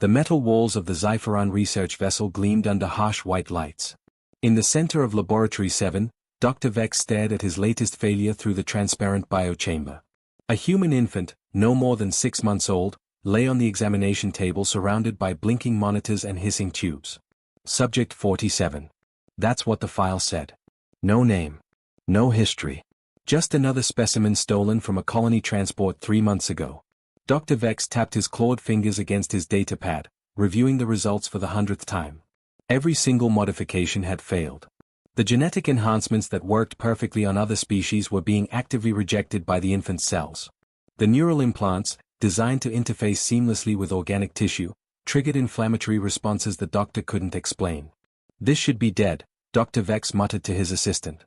The metal walls of the Xipheron research vessel gleamed under harsh white lights. In the center of Laboratory 7, Dr. Vex stared at his latest failure through the transparent biochamber. A human infant, no more than 6 months old, lay on the examination table surrounded by blinking monitors and hissing tubes. Subject 47. That's what the file said. No name. No history. Just another specimen stolen from a colony transport 3 months ago. Dr. Vex tapped his clawed fingers against his data pad, reviewing the results for the 100th time. Every single modification had failed. The genetic enhancements that worked perfectly on other species were being actively rejected by the infant's cells. The neural implants, designed to interface seamlessly with organic tissue, triggered inflammatory responses the doctor couldn't explain. This should be dead, Dr. Vex muttered to his assistant.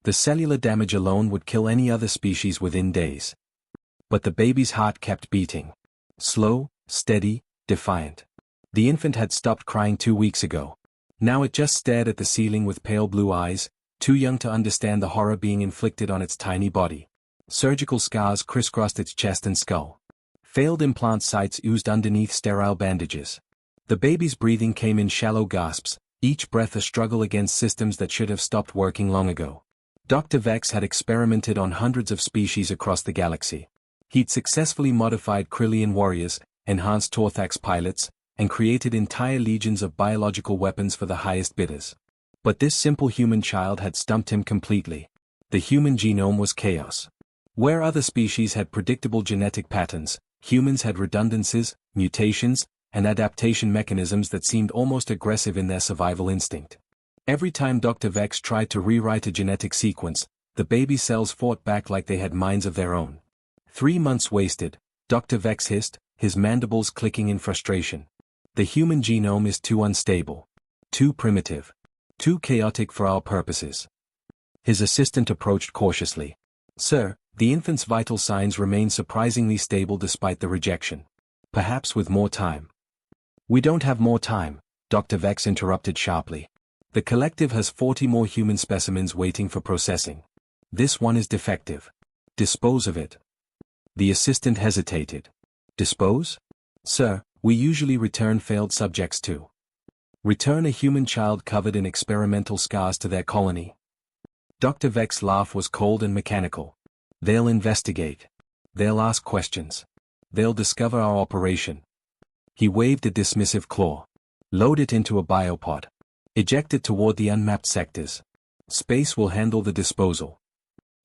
The cellular damage alone would kill any other species within days. But the baby's heart kept beating. Slow, steady, defiant. The infant had stopped crying 2 weeks ago. Now it just stared at the ceiling with pale blue eyes, too young to understand the horror being inflicted on its tiny body. Surgical scars crisscrossed its chest and skull. Failed implant sites oozed underneath sterile bandages. The baby's breathing came in shallow gasps, each breath a struggle against systems that should have stopped working long ago. Dr. Vex had experimented on hundreds of species across the galaxy. He'd successfully modified Krillian warriors, enhanced Torthax pilots, and created entire legions of biological weapons for the highest bidders. But this simple human child had stumped him completely. The human genome was chaos. Where other species had predictable genetic patterns, humans had redundancies, mutations, and adaptation mechanisms that seemed almost aggressive in their survival instinct. Every time Dr. Vex tried to rewrite a genetic sequence, the baby cells fought back like they had minds of their own. 3 months wasted, Dr. Vex hissed, his mandibles clicking in frustration. The human genome is too unstable. Too primitive. Too chaotic for our purposes. His assistant approached cautiously. Sir, the infant's vital signs remain surprisingly stable despite the rejection. Perhaps with more time. We don't have more time, Dr. Vex interrupted sharply. The collective has 40 more human specimens waiting for processing. This one is defective. Dispose of it. The assistant hesitated. Dispose? Sir, we usually return failed subjects to. Return a human child covered in experimental scars to their colony. Dr. Vex's laugh was cold and mechanical. They'll investigate. They'll ask questions. They'll discover our operation. He waved a dismissive claw. Load it into a biopod. Eject it toward the unmapped sectors. Space will handle the disposal.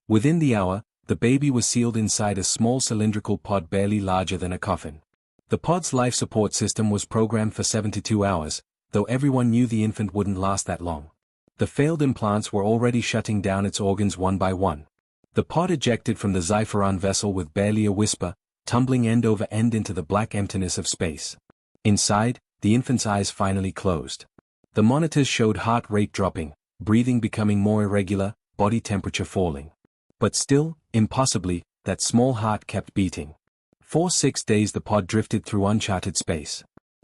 Within the hour, the baby was sealed inside a small cylindrical pod barely larger than a coffin. The pod's life support system was programmed for 72 hours, though everyone knew the infant wouldn't last that long. The failed implants were already shutting down its organs one by one. The pod ejected from the Xipheron vessel with barely a whisper, tumbling end over end into the black emptiness of space. Inside, the infant's eyes finally closed. The monitors showed heart rate dropping, breathing becoming more irregular, body temperature falling. But still, impossibly, that small heart kept beating. For 6 days the pod drifted through uncharted space.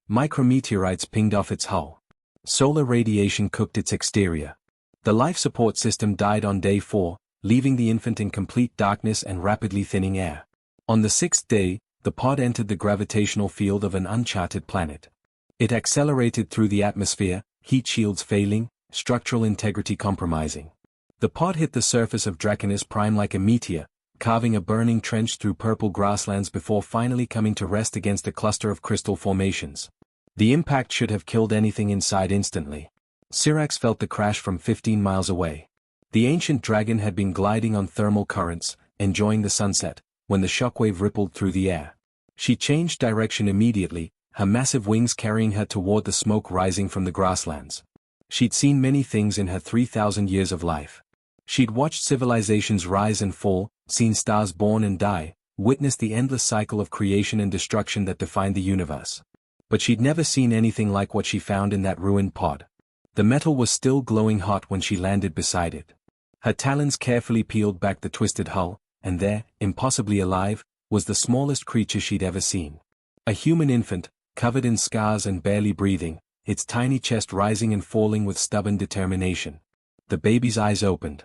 Micrometeorites pinged off its hull. Solar radiation cooked its exterior. The life support system died on day 4, leaving the infant in complete darkness and rapidly thinning air. On the 6th day, the pod entered the gravitational field of an uncharted planet. It accelerated through the atmosphere, heat shields failing, structural integrity compromising. The pod hit the surface of Draconis Prime like a meteor, carving a burning trench through purple grasslands before finally coming to rest against a cluster of crystal formations. The impact should have killed anything inside instantly. Syrax felt the crash from 15 miles away. The ancient dragon had been gliding on thermal currents, enjoying the sunset, when the shockwave rippled through the air. She changed direction immediately, her massive wings carrying her toward the smoke rising from the grasslands. She'd seen many things in her 3,000 years of life. She'd watched civilizations rise and fall, seen stars born and die, witnessed the endless cycle of creation and destruction that defined the universe. But she'd never seen anything like what she found in that ruined pod. The metal was still glowing hot when she landed beside it. Her talons carefully peeled back the twisted hull, and there, impossibly alive, was the smallest creature she'd ever seen. A human infant, covered in scars and barely breathing, its tiny chest rising and falling with stubborn determination. The baby's eyes opened.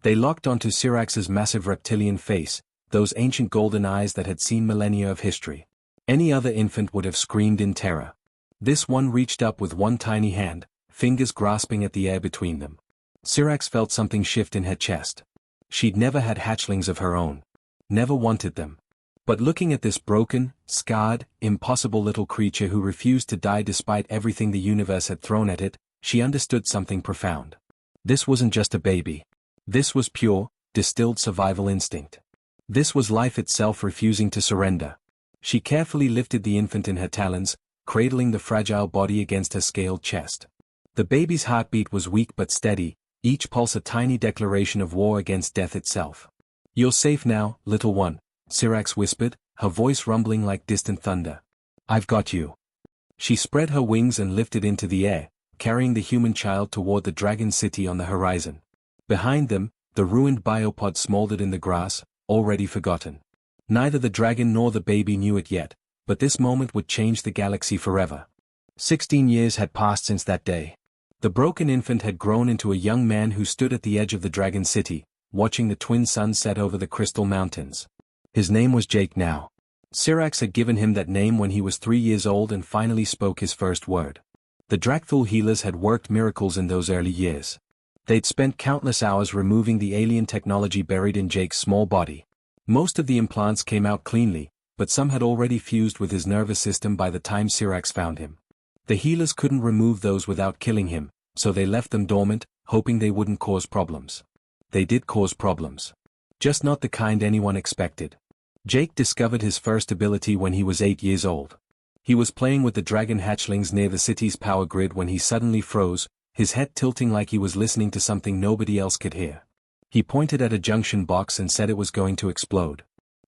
They locked onto Syrax's massive reptilian face, those ancient golden eyes that had seen millennia of history. Any other infant would have screamed in terror. This one reached up with one tiny hand, fingers grasping at the air between them. Syrax felt something shift in her chest. She'd never had hatchlings of her own. Never wanted them. But looking at this broken, scarred, impossible little creature who refused to die despite everything the universe had thrown at it, she understood something profound. This wasn't just a baby. This was pure, distilled survival instinct. This was life itself refusing to surrender. She carefully lifted the infant in her talons, cradling the fragile body against her scaled chest. The baby's heartbeat was weak but steady, each pulse a tiny declaration of war against death itself. "You're safe now, little one," Syrax whispered, her voice rumbling like distant thunder. "I've got you." She spread her wings and lifted into the air, carrying the human child toward the dragon city on the horizon. Behind them, the ruined biopod smoldered in the grass, already forgotten. Neither the dragon nor the baby knew it yet, but this moment would change the galaxy forever. 16 years had passed since that day. The broken infant had grown into a young man who stood at the edge of the dragon city, watching the twin suns set over the crystal mountains. His name was Jake now. Syrax had given him that name when he was 3 years old and finally spoke his first word. The Drakthul healers had worked miracles in those early years. They'd spent countless hours removing the alien technology buried in Jake's small body. Most of the implants came out cleanly, but some had already fused with his nervous system by the time Syrax found him. The healers couldn't remove those without killing him, so they left them dormant, hoping they wouldn't cause problems. They did cause problems. Just not the kind anyone expected. Jake discovered his first ability when he was 8 years old. He was playing with the dragon hatchlings near the city's power grid when he suddenly froze, his head tilting like he was listening to something nobody else could hear. He pointed at a junction box and said it was going to explode.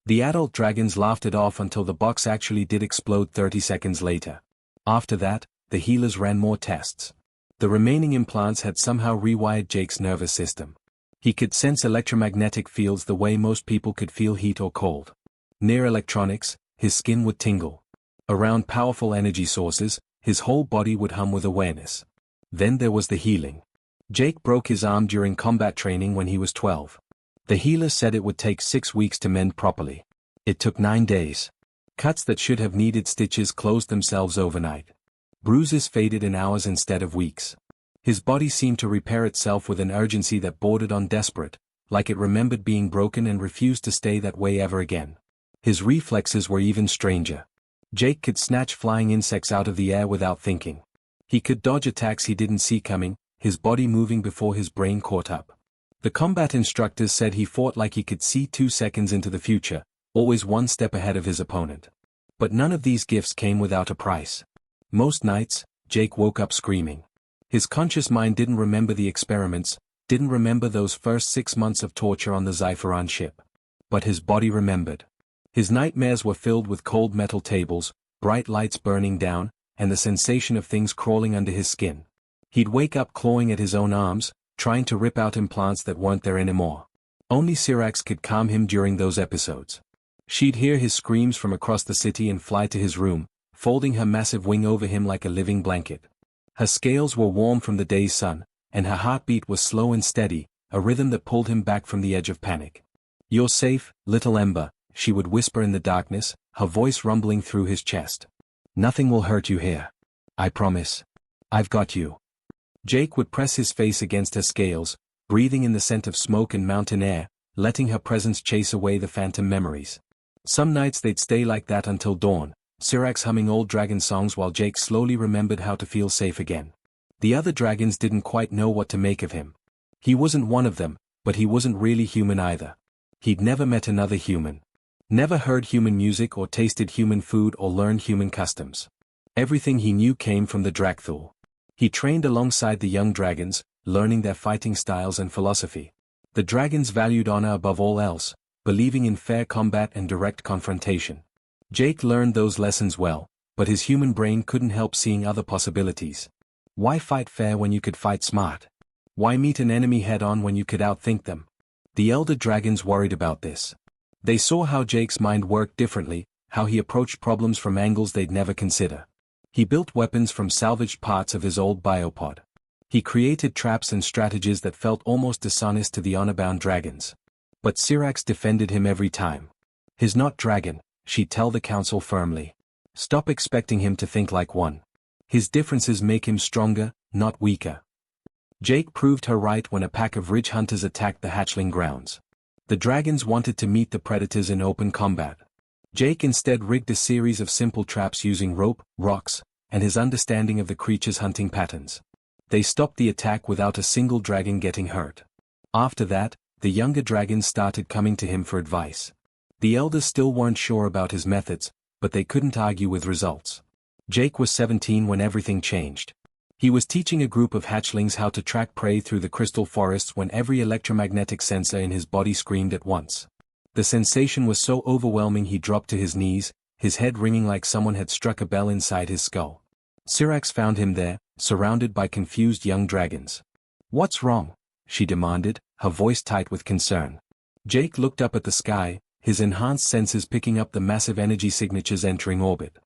The adult dragons laughed it off until the box actually did explode 30 seconds later. After that, the healers ran more tests. The remaining implants had somehow rewired Jake's nervous system. He could sense electromagnetic fields the way most people could feel heat or cold. Near electronics, his skin would tingle. Around powerful energy sources, his whole body would hum with awareness. Then there was the healing. Jake broke his arm during combat training when he was 12. The healer said it would take 6 weeks to mend properly. It took 9 days. Cuts that should have needed stitches closed themselves overnight. Bruises faded in hours instead of weeks. His body seemed to repair itself with an urgency that bordered on desperate, like it remembered being broken and refused to stay that way ever again. His reflexes were even stranger. Jake could snatch flying insects out of the air without thinking. He could dodge attacks he didn't see coming, his body moving before his brain caught up. The combat instructors said he fought like he could see 2 seconds into the future, always one step ahead of his opponent. But none of these gifts came without a price. Most nights, Jake woke up screaming. His conscious mind didn't remember the experiments, didn't remember those first 6 months of torture on the Xipheron ship. But his body remembered. His nightmares were filled with cold metal tables, bright lights burning down, and the sensation of things crawling under his skin. He'd wake up clawing at his own arms, trying to rip out implants that weren't there anymore. Only Syrax could calm him during those episodes. She'd hear his screams from across the city and fly to his room, folding her massive wing over him like a living blanket. Her scales were warm from the day's sun, and her heartbeat was slow and steady, a rhythm that pulled him back from the edge of panic. "You're safe, little Ember," she would whisper in the darkness, her voice rumbling through his chest. "Nothing will hurt you here. I promise. I've got you." Jake would press his face against her scales, breathing in the scent of smoke and mountain air, letting her presence chase away the phantom memories. Some nights they'd stay like that until dawn, Syrax humming old dragon songs while Jake slowly remembered how to feel safe again. The other dragons didn't quite know what to make of him. He wasn't one of them, but he wasn't really human either. He'd never met another human. Never heard human music or tasted human food or learned human customs. Everything he knew came from the Drakthul. He trained alongside the young dragons, learning their fighting styles and philosophy. The dragons valued honor above all else, believing in fair combat and direct confrontation. Jake learned those lessons well, but his human brain couldn't help seeing other possibilities. Why fight fair when you could fight smart? Why meet an enemy head-on when you could outthink them? The elder dragons worried about this. They saw how Jake's mind worked differently, how he approached problems from angles they'd never consider. He built weapons from salvaged parts of his old biopod. He created traps and strategies that felt almost dishonest to the honor-bound dragons. But Syrax defended him every time. "He's not dragon," she'd tell the council firmly. "Stop expecting him to think like one. His differences make him stronger, not weaker. Jake proved her right when a pack of ridge hunters attacked the hatchling grounds. The dragons wanted to meet the predators in open combat. Jake instead rigged a series of simple traps using rope, rocks, and his understanding of the creature's hunting patterns. They stopped the attack without a single dragon getting hurt. After that, the younger dragons started coming to him for advice. The elders still weren't sure about his methods, but they couldn't argue with results. Jake was 17 when everything changed. He was teaching a group of hatchlings how to track prey through the crystal forests when every electromagnetic sensor in his body screamed at once. The sensation was so overwhelming he dropped to his knees, his head ringing like someone had struck a bell inside his skull. Syrax found him there, surrounded by confused young dragons. "What's wrong?" she demanded, her voice tight with concern. Jake looked up at the sky, his enhanced senses picking up the massive energy signatures entering orbit.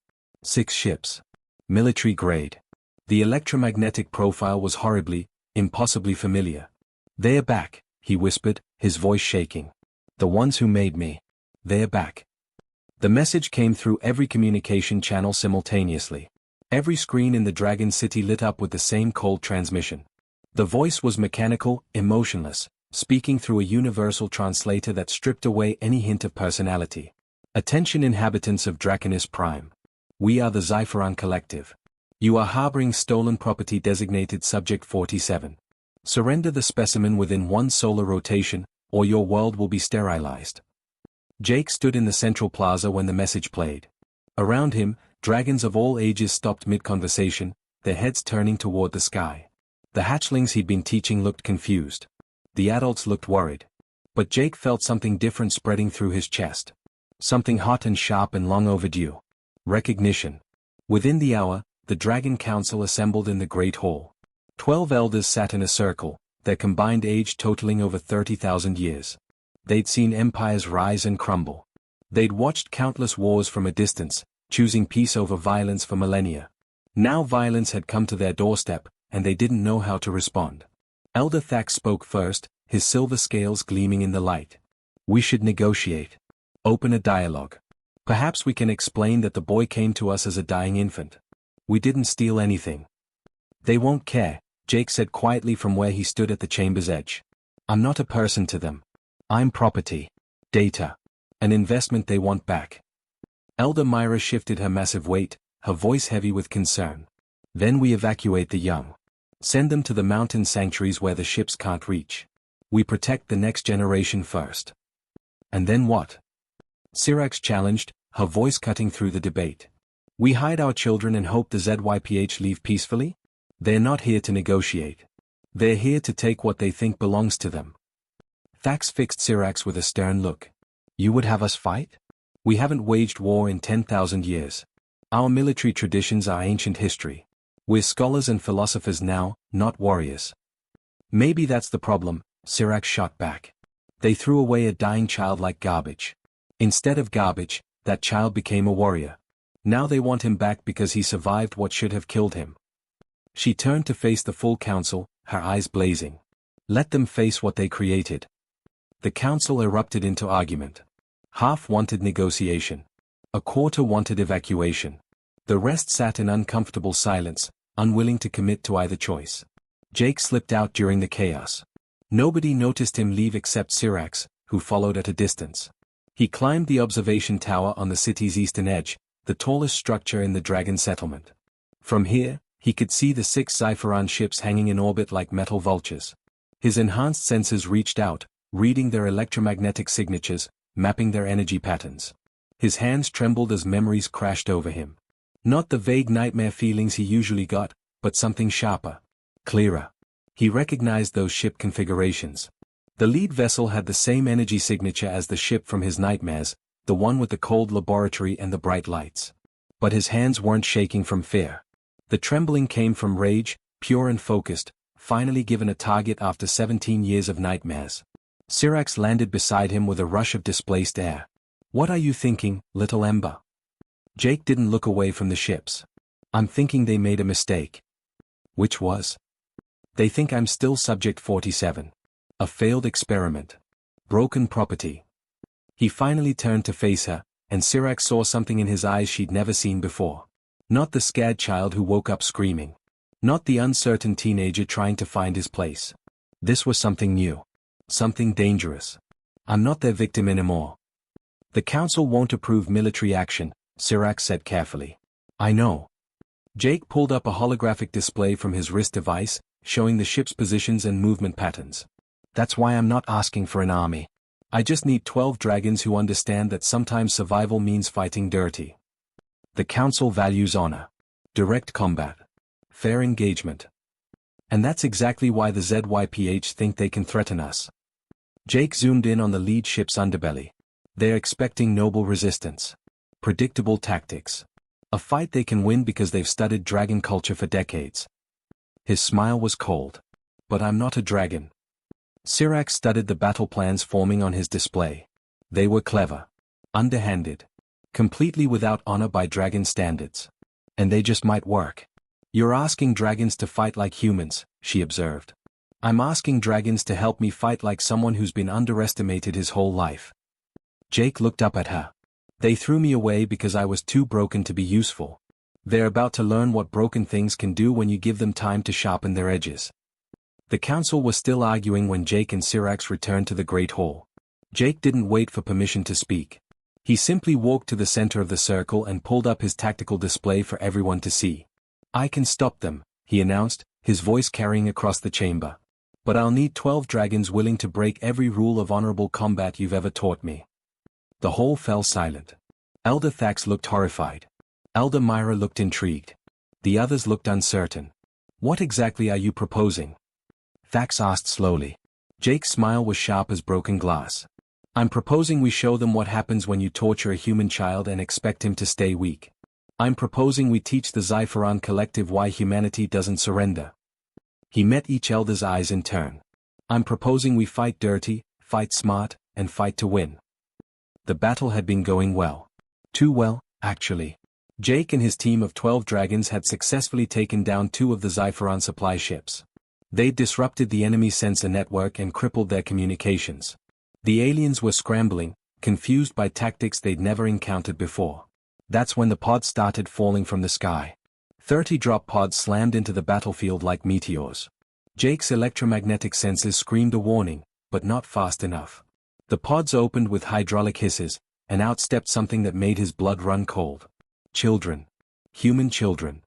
6 ships. Military grade. The electromagnetic profile was horribly, impossibly familiar. "They're back," he whispered, his voice shaking. "The ones who made me. They're back." The message came through every communication channel simultaneously. Every screen in the Dragon City lit up with the same cold transmission. The voice was mechanical, emotionless, speaking through a universal translator that stripped away any hint of personality. "Attention inhabitants of Draconis Prime. We are the Zypheron Collective. You are harboring stolen property designated Subject 47. Surrender the specimen within 1 solar rotation, or your world will be sterilized." Jake stood in the central plaza when the message played. Around him, dragons of all ages stopped mid-conversation, their heads turning toward the sky. The hatchlings he'd been teaching looked confused. The adults looked worried. But Jake felt something different spreading through his chest. Something hot and sharp and long overdue. Recognition. Within the hour, the Dragon Council assembled in the Great Hall. 12 elders sat in a circle, their combined age totaling over 30,000 years. They'd seen empires rise and crumble. They'd watched countless wars from a distance, choosing peace over violence for millennia. Now violence had come to their doorstep, and they didn't know how to respond. Elder Thax spoke first, his silver scales gleaming in the light. "We should negotiate. Open a dialogue. Perhaps we can explain that the boy came to us as a dying infant. We didn't steal anything." "They won't care," Jake said quietly from where he stood at the chamber's edge. "I'm not a person to them. I'm property. Data. An investment they want back." Elder Myra shifted her massive weight, her voice heavy with concern. "Then we evacuate the young. Send them to the mountain sanctuaries where the ships can't reach. We protect the next generation first." "And then what?" Syrax challenged, her voice cutting through the debate. "We hide our children and hope the ZYPH leave peacefully? They're not here to negotiate. They're here to take what they think belongs to them." Thax fixed Syrax with a stern look. "You would have us fight? We haven't waged war in 10,000 years. Our military traditions are ancient history. We're scholars and philosophers now, not warriors." "Maybe that's the problem," Syrax shot back. "They threw away a dying child like garbage. Instead of garbage, that child became a warrior. Now they want him back because he survived what should have killed him." She turned to face the full council, her eyes blazing. "Let them face what they created." The council erupted into argument. Half wanted negotiation. A quarter wanted evacuation. The rest sat in uncomfortable silence, unwilling to commit to either choice. Jake slipped out during the chaos. Nobody noticed him leave except Syrax, who followed at a distance. He climbed the observation tower on the city's eastern edge, the tallest structure in the Dragon settlement. From here, he could see the 6 Zypheron ships hanging in orbit like metal vultures. His enhanced senses reached out, reading their electromagnetic signatures, mapping their energy patterns. His hands trembled as memories crashed over him. Not the vague nightmare feelings he usually got, but something sharper. Clearer. He recognized those ship configurations. The lead vessel had the same energy signature as the ship from his nightmares, the one with the cold laboratory and the bright lights. But his hands weren't shaking from fear. The trembling came from rage, pure and focused, finally given a target after 17 years of nightmares. Syrax landed beside him with a rush of displaced air. "What are you thinking, little Ember?" Jake didn't look away from the ships. "I'm thinking they made a mistake." "Which was?" "They think I'm still Subject 47. A failed experiment. Broken property." He finally turned to face her, and Syrax saw something in his eyes she'd never seen before. Not the scared child who woke up screaming. Not the uncertain teenager trying to find his place. This was something new. Something dangerous. I'm not their victim anymore. The council won't approve military action, Sirac said carefully. I know. Jake pulled up a holographic display from his wrist device, showing the ship's positions and movement patterns. That's why I'm not asking for an army. I just need 12 dragons who understand that sometimes survival means fighting dirty. The council values honor. Direct combat. Fair engagement. And that's exactly why the ZYPH think they can threaten us. Jake zoomed in on the lead ship's underbelly. They're expecting noble resistance. Predictable tactics. A fight they can win because they've studied dragon culture for decades. His smile was cold. But I'm not a dragon. Sirac studied the battle plans forming on his display. They were clever. Underhanded. Completely without honor by dragon standards. And they just might work. You're asking dragons to fight like humans, she observed. I'm asking dragons to help me fight like someone who's been underestimated his whole life. Jake looked up at her. They threw me away because I was too broken to be useful. They're about to learn what broken things can do when you give them time to sharpen their edges. The council was still arguing when Jake and Sirac returned to the Great Hall. Jake didn't wait for permission to speak. He simply walked to the center of the circle and pulled up his tactical display for everyone to see. I can stop them, he announced, his voice carrying across the chamber. But I'll need 12 dragons willing to break every rule of honorable combat you've ever taught me. The hall fell silent. Elder Thax looked horrified. Elder Myra looked intrigued. The others looked uncertain. What exactly are you proposing? Thax asked slowly. Jake's smile was sharp as broken glass. I'm proposing we show them what happens when you torture a human child and expect him to stay weak. I'm proposing we teach the Xipharon collective why humanity doesn't surrender. He met each elder's eyes in turn. I'm proposing we fight dirty, fight smart, and fight to win. The battle had been going well. Too well, actually. Jake and his team of 12 dragons had successfully taken down 2 of the Xipharon supply ships. They'd disrupted the enemy sensor network and crippled their communications. The aliens were scrambling, confused by tactics they'd never encountered before. That's when the pods started falling from the sky. 30 drop pods slammed into the battlefield like meteors. Jake's electromagnetic sensors screamed a warning, but not fast enough. The pods opened with hydraulic hisses, and out stepped something that made his blood run cold. Children. Human children.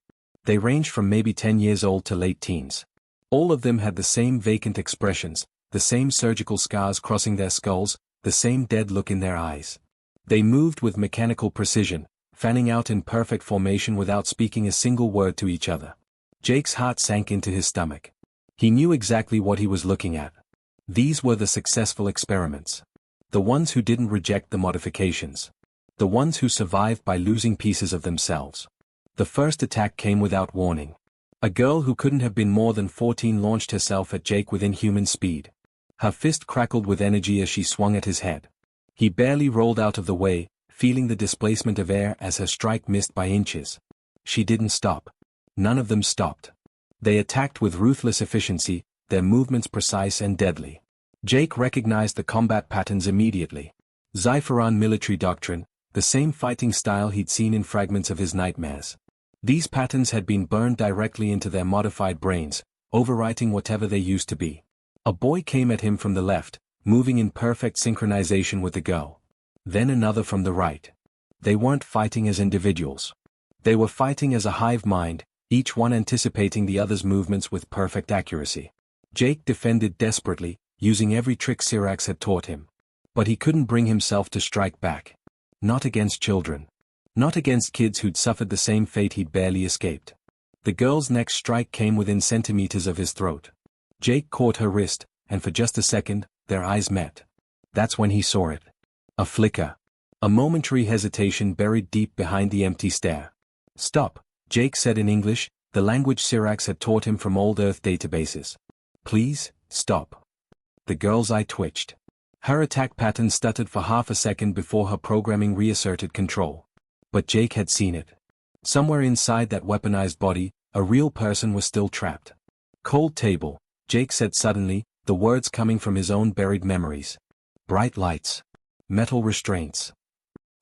They ranged from maybe 10 years old to late teens. All of them had the same vacant expressions, the same surgical scars crossing their skulls, the same dead look in their eyes. They moved with mechanical precision, fanning out in perfect formation without speaking a single word to each other. Jake's heart sank into his stomach. He knew exactly what he was looking at. These were the successful experiments. The ones who didn't reject the modifications. The ones who survived by losing pieces of themselves. The first attack came without warning. A girl who couldn't have been more than 14 launched herself at Jake with inhuman speed. Her fist crackled with energy as she swung at his head. He barely rolled out of the way, feeling the displacement of air as her strike missed by inches. She didn't stop. None of them stopped. They attacked with ruthless efficiency, their movements precise and deadly. Jake recognized the combat patterns immediately. Xipharon military doctrine, the same fighting style he'd seen in fragments of his nightmares. These patterns had been burned directly into their modified brains, overwriting whatever they used to be. A boy came at him from the left, moving in perfect synchronization with the girl. Then another from the right. They weren't fighting as individuals. They were fighting as a hive mind, each one anticipating the other's movements with perfect accuracy. Jake defended desperately, using every trick Sirac had taught him. But he couldn't bring himself to strike back. Not against children. Not against kids who'd suffered the same fate he'd barely escaped. The girl's next strike came within centimeters of his throat. Jake caught her wrist, and for just a second, their eyes met. That's when he saw it. A flicker. A momentary hesitation buried deep behind the empty stare. Stop, Jake said in English, the language Sirac had taught him from old Earth databases. Please, stop. The girl's eye twitched. Her attack pattern stuttered for half a second before her programming reasserted control. But Jake had seen it. Somewhere inside that weaponized body, a real person was still trapped. Cold table, Jake said suddenly, the words coming from his own buried memories. Bright lights. Metal restraints.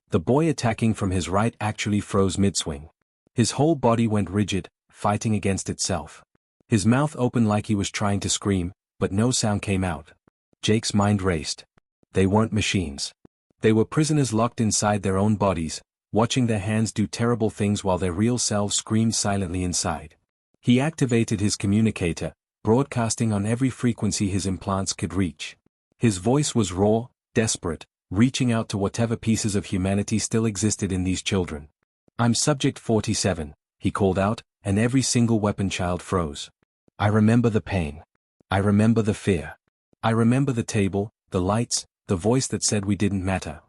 The boy attacking from his right actually froze mid-swing. His whole body went rigid, fighting against itself. His mouth opened like he was trying to scream, but no sound came out. Jake's mind raced. They weren't machines. They were prisoners locked inside their own bodies, watching their hands do terrible things while their real selves screamed silently inside. He activated his communicator, broadcasting on every frequency his implants could reach. His voice was raw, desperate, reaching out to whatever pieces of humanity still existed in these children. "I'm Subject 47, he called out, and every single weapon child froze. "I remember the pain. I remember the fear. I remember the table, the lights, the voice that said we didn't matter."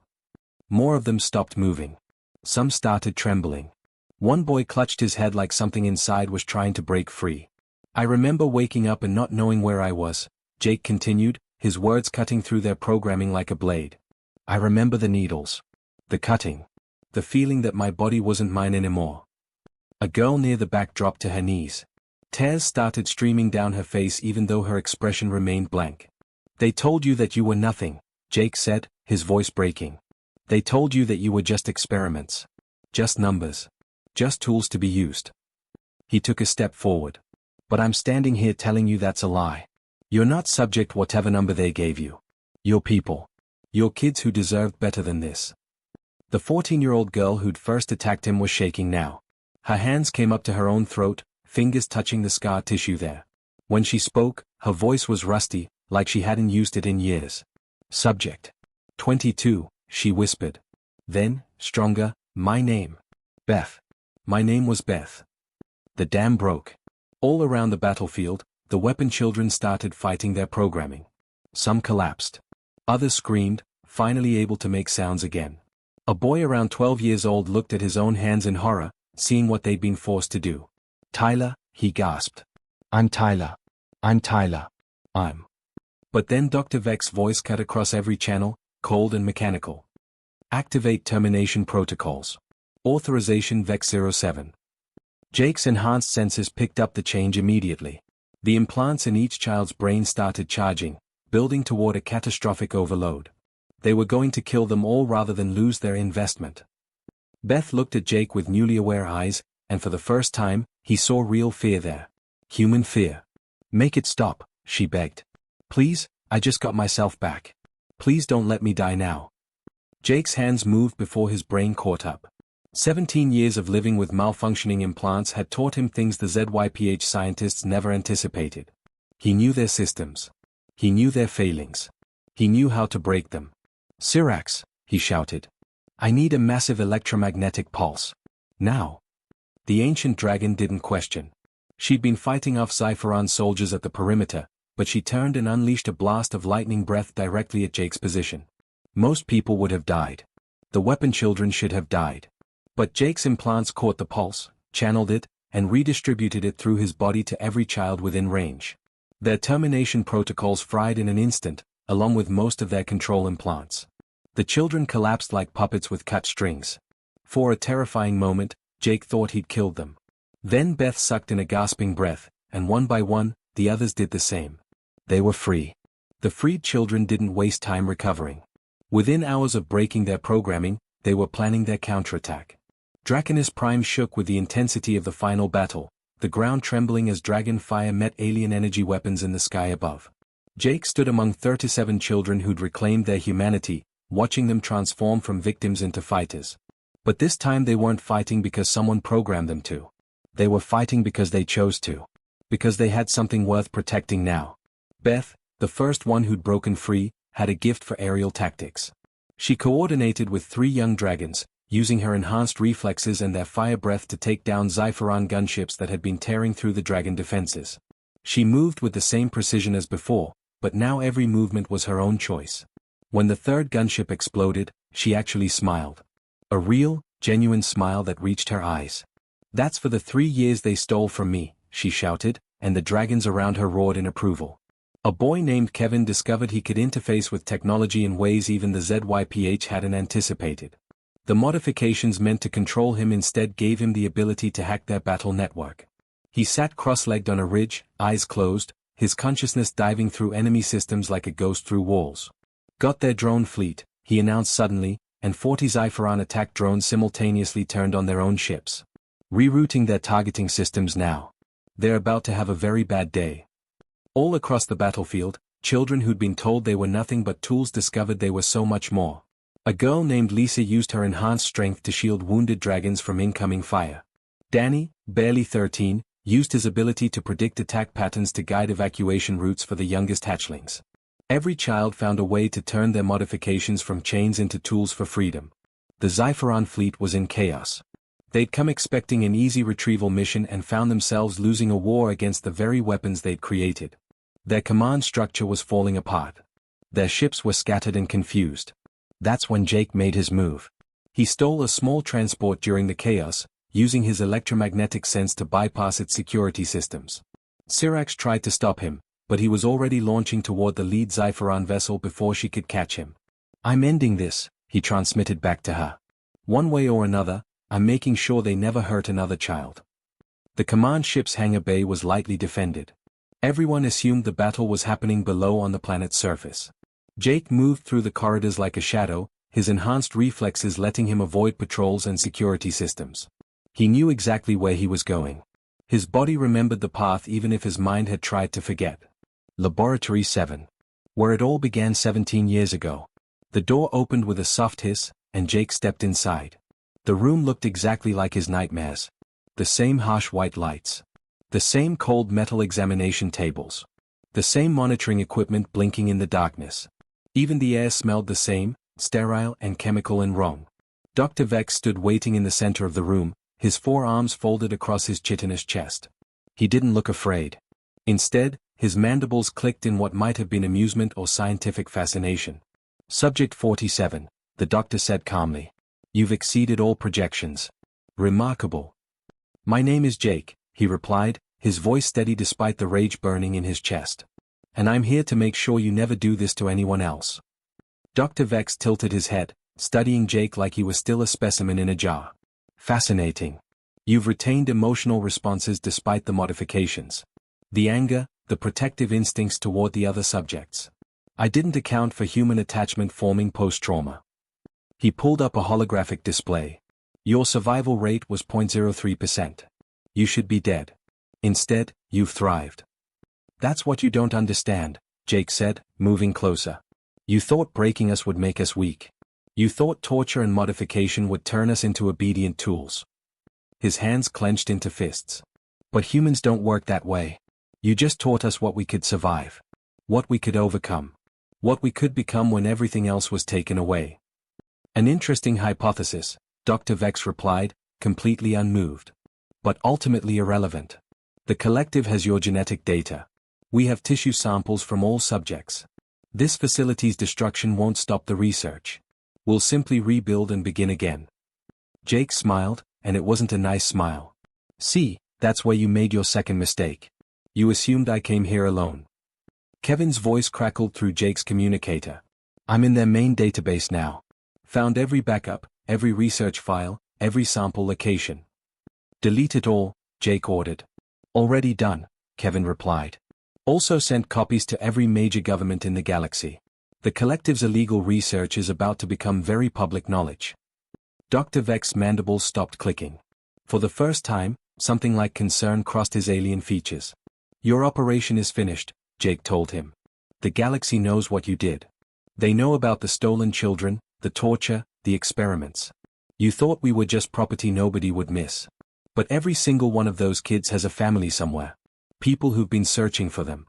More of them stopped moving. Some started trembling. One boy clutched his head like something inside was trying to break free. "I remember waking up and not knowing where I was," Jake continued, his words cutting through their programming like a blade. "I remember the needles. The cutting. The feeling that my body wasn't mine anymore." A girl near the back dropped to her knees. Tears started streaming down her face even though her expression remained blank. "They told you that you were nothing," Jake said, his voice breaking. "They told you that you were just experiments. Just numbers. Just tools to be used." He took a step forward. "But I'm standing here telling you that's a lie. You're not subject whatever number they gave you. You're people. You're kids who deserved better than this." The 14-year-old girl who'd first attacked him was shaking now. Her hands came up to her own throat, fingers touching the scar tissue there. When she spoke, her voice was rusty, like she hadn't used it in years. "Subject 22, she whispered. Then, stronger, "My name. Beth. My name was Beth." The dam broke. All around the battlefield, the weapon children started fighting their programming. Some collapsed. Others screamed, finally able to make sounds again. A boy around 12 years old looked at his own hands in horror, seeing what they'd been forced to do. "Tyler," he gasped. "I'm Tyler. I'm Tyler. I'm." But then Dr. Vex's voice cut across every channel, cold and mechanical. "Activate termination protocols. Authorization Vex 07. Jake's enhanced senses picked up the change immediately. The implants in each child's brain started charging, building toward a catastrophic overload. They were going to kill them all rather than lose their investment. Beth looked at Jake with newly aware eyes, and for the first time, he saw real fear there. Human fear. "Make it stop," she begged. "Please, I just got myself back. Please don't let me die now." Jake's hands moved before his brain caught up. 17 years of living with malfunctioning implants had taught him things the ZYPH scientists never anticipated. He knew their systems. He knew their failings. He knew how to break them. "Syrax," he shouted. "I need a massive electromagnetic pulse. Now." The ancient dragon didn't question. She'd been fighting off Xipharon soldiers at the perimeter, but she turned and unleashed a blast of lightning breath directly at Jake's position. Most people would have died. The weapon children should have died. But Jake's implants caught the pulse, channeled it, and redistributed it through his body to every child within range. Their termination protocols fried in an instant, along with most of their control implants. The children collapsed like puppets with cut strings. For a terrifying moment, Jake thought he'd killed them. Then Beth sucked in a gasping breath, and one by one, the others did the same. They were free. The freed children didn't waste time recovering. Within hours of breaking their programming, they were planning their counterattack. Draconis Prime shook with the intensity of the final battle, the ground trembling as dragon fire met alien energy weapons in the sky above. Jake stood among 37 children who'd reclaimed their humanity, watching them transform from victims into fighters. But this time they weren't fighting because someone programmed them to. They were fighting because they chose to. Because they had something worth protecting now. Beth, the first one who'd broken free, had a gift for aerial tactics. She coordinated with 3 young dragons, using her enhanced reflexes and their fire breath to take down Xipharon gunships that had been tearing through the dragon defenses. She moved with the same precision as before, but now every movement was her own choice. When the 3rd gunship exploded, she actually smiled. A real, genuine smile that reached her eyes. "That's for the 3 years they stole from me," she shouted, and the dragons around her roared in approval. A boy named Kevin discovered he could interface with technology in ways even the ZYPH hadn't anticipated. The modifications meant to control him instead gave him the ability to hack their battle network. He sat cross-legged on a ridge, eyes closed, his consciousness diving through enemy systems like a ghost through walls. "Got their drone fleet," he announced suddenly, and 40 Xipharon attack drones simultaneously turned on their own ships. Rerouting their targeting systems now. They're about to have a very bad day. All across the battlefield, children who'd been told they were nothing but tools discovered they were so much more. A girl named Lisa used her enhanced strength to shield wounded dragons from incoming fire. Danny, barely 13, used his ability to predict attack patterns to guide evacuation routes for the youngest hatchlings. Every child found a way to turn their modifications from chains into tools for freedom. The Xipheron fleet was in chaos. They'd come expecting an easy retrieval mission and found themselves losing a war against the very weapons they'd created. Their command structure was falling apart. Their ships were scattered and confused. That's when Jake made his move. He stole a small transport during the chaos, using his electromagnetic sense to bypass its security systems. Syrax tried to stop him, but he was already launching toward the lead Xipheron vessel before she could catch him. "I'm ending this," he transmitted back to her. "One way or another, I'm making sure they never hurt another child." The command ship's hangar bay was lightly defended. Everyone assumed the battle was happening below on the planet's surface. Jake moved through the corridors like a shadow, his enhanced reflexes letting him avoid patrols and security systems. He knew exactly where he was going. His body remembered the path even if his mind had tried to forget. Laboratory 7. Where it all began 17 years ago. The door opened with a soft hiss, and Jake stepped inside. The room looked exactly like his nightmares. The same harsh white lights. The same cold metal examination tables. The same monitoring equipment blinking in the darkness. Even the air smelled the same, sterile and chemical and wrong. Dr. Vex stood waiting in the center of the room, his forearms folded across his chitinous chest. He didn't look afraid. Instead, his mandibles clicked in what might have been amusement or scientific fascination. "Subject 47, the doctor said calmly. "You've exceeded all projections. Remarkable." "My name is Jake," he replied, his voice steady despite the rage burning in his chest. "And I'm here to make sure you never do this to anyone else." Dr. Vex tilted his head, studying Jake like he was still a specimen in a jar. "Fascinating. You've retained emotional responses despite the modifications. The anger, the protective instincts toward the other subjects. I didn't account for human attachment forming post-trauma." He pulled up a holographic display. "Your survival rate was 0.03%. You should be dead. Instead, you've thrived." "That's what you don't understand," Jake said, moving closer. "You thought breaking us would make us weak. You thought torture and modification would turn us into obedient tools." His hands clenched into fists. "But humans don't work that way. You just taught us what we could survive. What we could overcome. What we could become when everything else was taken away." "An interesting hypothesis," Dr. Vex replied, completely unmoved. "But ultimately irrelevant. The collective has your genetic data. We have tissue samples from all subjects. This facility's destruction won't stop the research. We'll simply rebuild and begin again." Jake smiled, and it wasn't a nice smile. "See, that's where you made your second mistake. You assumed I came here alone." Kevin's voice crackled through Jake's communicator. "I'm in their main database now. Found every backup, every research file, every sample location." "Delete it all," Jake ordered. "Already done," Kevin replied. "Also sent copies to every major government in the galaxy. The collective's illegal research is about to become very public knowledge." Dr. Vex's mandibles stopped clicking. For the first time, something like concern crossed his alien features. "Your operation is finished," Jake told him. "The galaxy knows what you did. They know about the stolen children, the torture, the experiments. You thought we were just property nobody would miss. But every single one of those kids has a family somewhere. People who've been searching for them."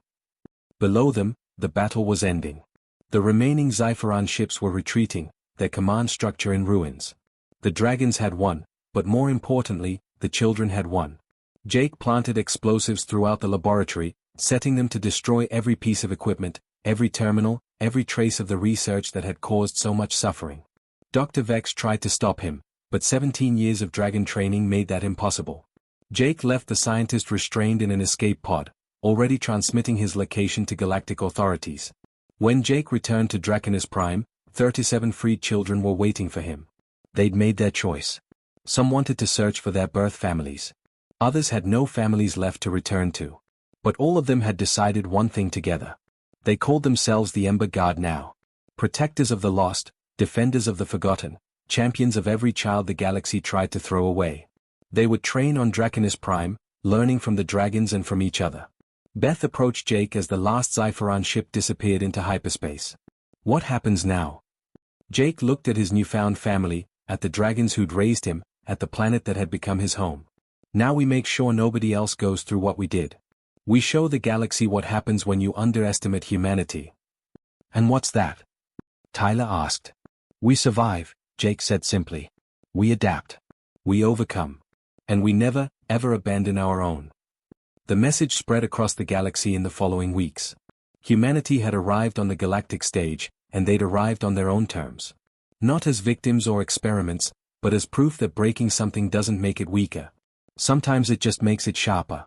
Below them, the battle was ending. The remaining Xipheron ships were retreating, their command structure in ruins. The dragons had won, but more importantly, the children had won. Jake planted explosives throughout the laboratory, setting them to destroy every piece of equipment, every terminal, every trace of the research that had caused so much suffering. Dr. Vex tried to stop him, but 17 years of dragon training made that impossible. Jake left the scientist restrained in an escape pod, already transmitting his location to galactic authorities. When Jake returned to Draconis Prime, 37 freed children were waiting for him. They'd made their choice. Some wanted to search for their birth families. Others had no families left to return to. But all of them had decided one thing together. They called themselves the Ember Guard now. Protectors of the lost, defenders of the forgotten, champions of every child the galaxy tried to throw away. They would train on Draconis Prime, learning from the dragons and from each other. Beth approached Jake as the last Xipheron ship disappeared into hyperspace. What happens now? Jake looked at his newfound family, at the dragons who'd raised him, at the planet that had become his home. Now we make sure nobody else goes through what we did. We show the galaxy what happens when you underestimate humanity. And what's that? Tyler asked. We survive, Jake said simply. We adapt. We overcome. And we never, ever abandon our own. The message spread across the galaxy in the following weeks. Humanity had arrived on the galactic stage, and they'd arrived on their own terms. Not as victims or experiments, but as proof that breaking something doesn't make it weaker. Sometimes it just makes it sharper.